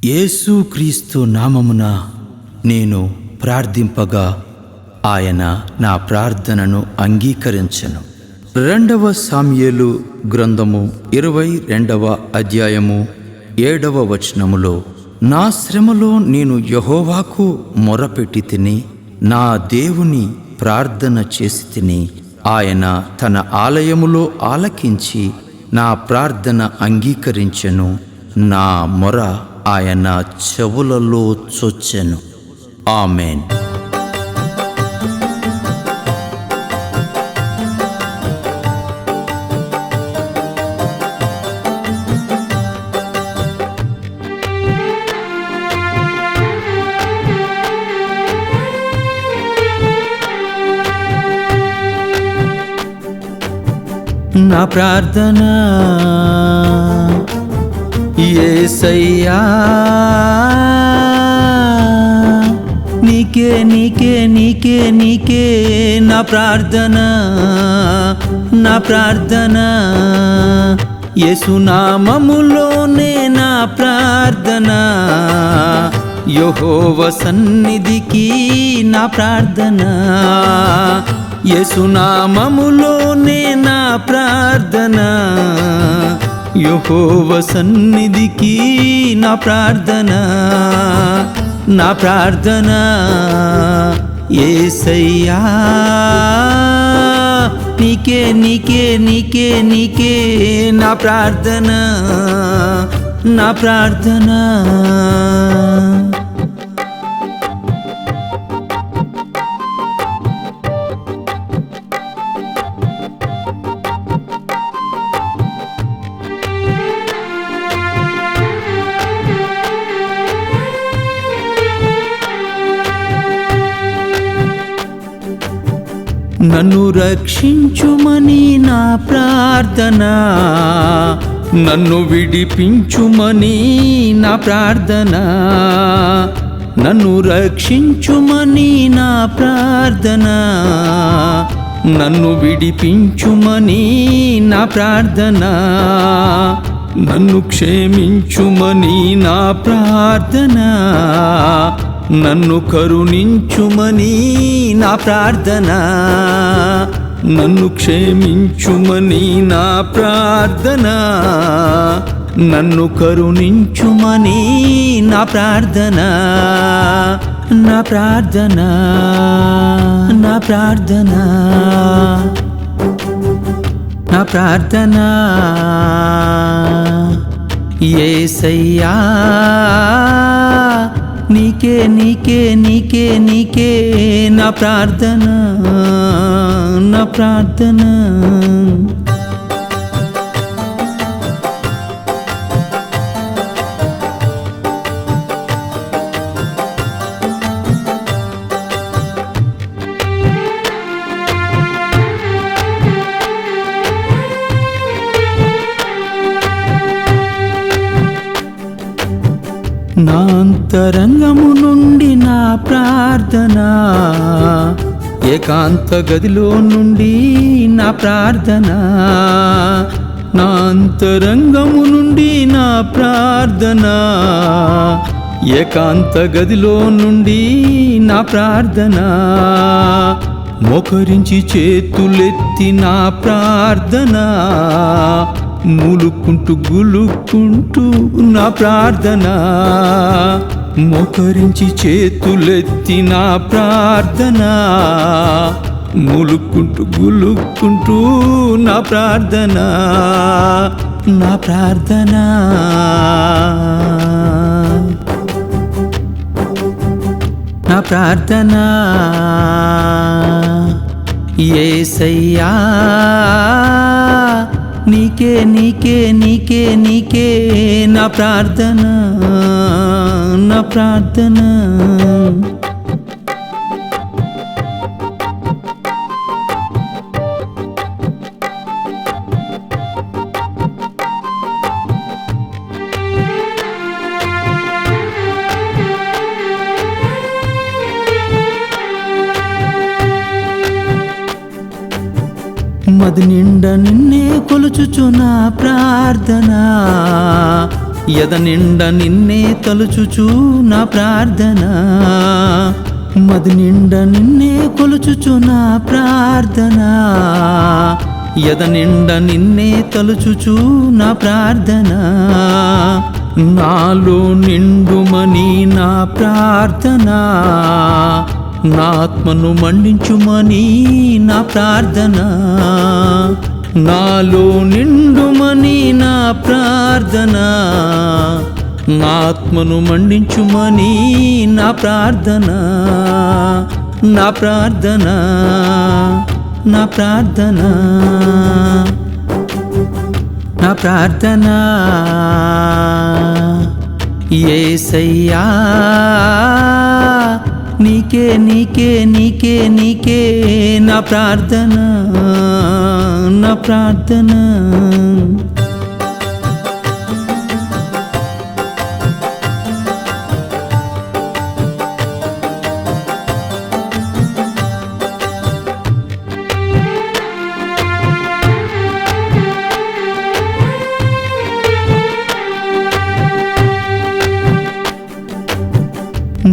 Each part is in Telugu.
యేసుక్రీస్తు నామమున నేను ప్రార్థింపగా ఆయన నా ప్రార్థనను అంగీకరించెను. 2వ సామ్యేలు గ్రంథము 22వ అధ్యాయము 7వ వచనములో, నా శ్రమలో నేను యెహోవాకు మొరపెట్టి తిని, నా దేవుని ప్రార్థన చేసి తిని, ఆయన తన ఆలయములో ఆలకించి నా ప్రార్థన అంగీకరించెను. నా మొర ఆయన చెవులలో చొచ్చెను. ఆమేన్. నా ప్రార్థన యేసయ్యా, నీకే నీకే నీకే నీకే నా ప్రార్థన, నా ప్రార్థన యేసునామములోనే నా ప్రార్థన, యెహోవా సన్నిధికి నా ప్రార్థన, యేసునామములోనే నా ప్రార్థన, యెహోవా సన్నిధికి నా ప్రార్థన, నా ప్రార్థన యేసయ్యా, నీకే నీకే నీకే నీకే నా ప్రార్థన, నా ప్రార్థన. నన్ను రక్షించుమని నా ప్రార్థన, నన్ను విడిపించుమని నా ప్రార్థన, నన్ను రక్షించుమని నా ప్రార్థన, నన్ను విడిపించుమని నా ప్రార్థన, నన్ను క్షమించుమని నా ప్రార్థన, నన్ను కరుణించుమని నా ప్రార్థన, నన్ను క్షమించుమని నా ప్రార్థన, నన్ను కరుణించుమని నా ప్రార్థన, నా ప్రార్థన, నా ప్రార్థన, నా ప్రార్థన యేసయ్యా, నీకే నీకే నీకే నీకే నా ప్రార్థన, నా ప్రార్థన. నా అంతరంగము నుండి నా ప్రార్థన, ఏకాంత గదిలో నుండి నా ప్రార్థన, నా అంతరంగము నుండి నా ప్రార్థన, ఏకాంత గదిలో నుండి నా ప్రార్థన, మోకరించి చేతులెత్తి నా ప్రార్థన, మూలుక్కుంటూ గులుక్కుంటూ నా ప్రార్థన, మోకరించి చేతులెత్తి నా ప్రార్థన, మూలుక్కుంటూ గులుక్కుంటూ నా ప్రార్థన, నా ప్రార్థన, నా ప్రార్థన యేసయ్యా, నీకే నీకే నీకే నీకే నా ప్రార్థన, నా ప్రార్థన. మది నిండా నిన్నే కొలుచుచు నా ప్రార్థన, ఎద నిండా నిన్నే తలుచుచు నా ప్రార్థన, మది నిండా నిన్నే కొలుచుచు నా ప్రార్థన, ఎద నిండా నిన్నే తలుచుచు నా ప్రార్థన, నాలో నిండుమని నా ప్రార్థన, నా ఆత్మను మండించుమని నా ప్రార్థన, నాలో నిండుమని నా ప్రార్థన, నా ఆత్మను మండించుమని నా ప్రార్థన, నా ప్రార్థన, నా ప్రార్థన, నా ప్రార్థన. యేసయ్యా నీకే నీకే నీకే నీకే నా ప్రార్థన, నా ప్రార్థన.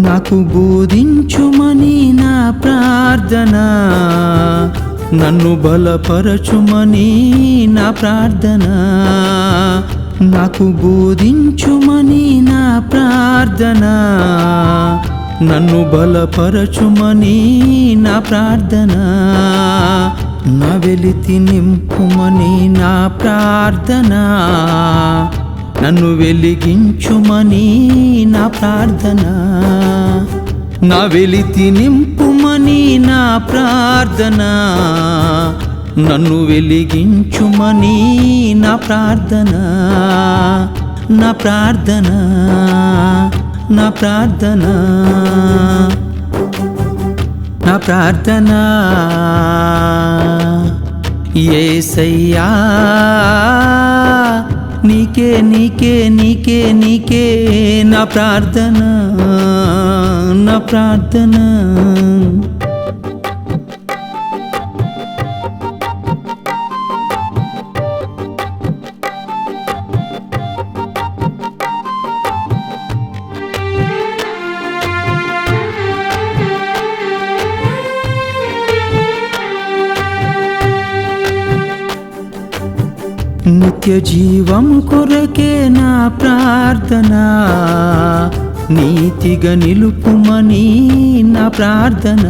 నాకు బోధించుమని నా ప్రార్థన, నన్ను బలపరచుమని నా ప్రార్థన, నాకు బోధించుమని నా ప్రార్థన, నన్ను బలపరచుమని నా ప్రార్థన, నా వెలితి నింపుమని నా ప్రార్థన, నన్ను వెలిగించుమని నా ప్రార్థన, నా వెలితి నింపుమని నా ప్రార్థన, నన్ను వెలిగించుమని నా ప్రార్థన, నా ప్రార్థన, నా ప్రార్థన, నా ప్రార్థన. యేసయ్యా నీకే నీకే నీకే నీకే నా ప్రార్థన, నా ప్రార్థన. నిత్య జీవము కొరకే నా ప్రార్థన, నీతిగా నిలుపుమని నా ప్రార్థన,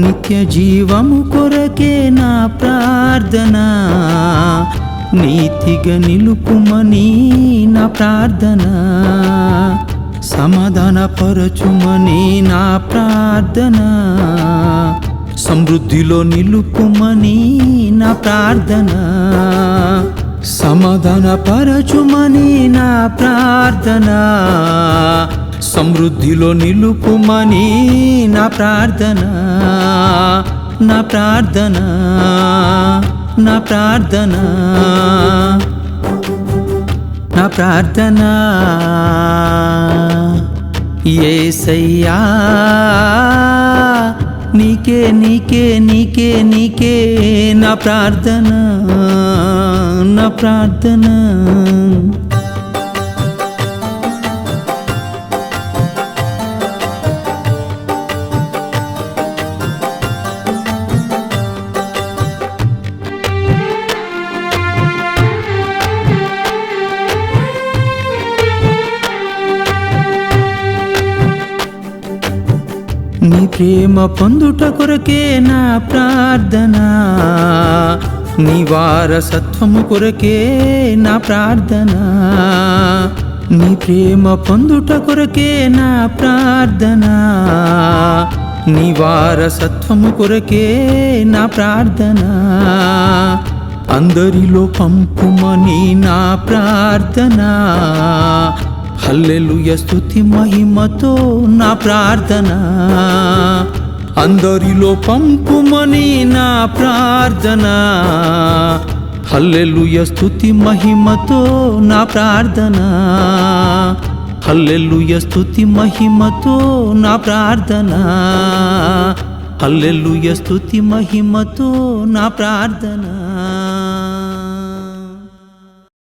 నిత్య జీవము కొరకే నా ప్రార్థన, నీతిగా నిలుపుమని నా ప్రార్థన, సమాధానపరచుమని నా ప్రార్థన, సమృద్ధిలో నిలుపుమని నా ప్రార్థన, సమాధానపరచుమని నా ప్రార్థన, సమృద్ధిలో నిలుపుమని నా ప్రార్థన, నా ప్రార్థన, నా ప్రార్థన, నా ప్రార్థన. యేసయ్యా నీకే నీకే నీకే నీకే నా ప్రార్థన, నా ప్రార్థన. నీ ప్రేమ పొందుట కొరకే నా ప్రార్థన, నీ వారసత్వము కొరకే నా ప్రార్థన, నీ ప్రేమ పొందుట కొరకే నా ప్రార్థన, నీ వారసత్వము కొరకే నా ప్రార్థన, అందరిలో పంపుమని నా ప్రార్థన, హల్లెలూయా స్తుతి మహిమతో నా ప్రార్థన, అందరిలో పంపుమని నా ప్రార్థన, హల్లెలూయా స్తుతి మహిమతో నా ప్రార్థన, హల్లెలూయా స్తుతి మహిమతో నా ప్రార్థన, హల్లెలూయా స్తుతి మహిమతో నా ప్రార్థన.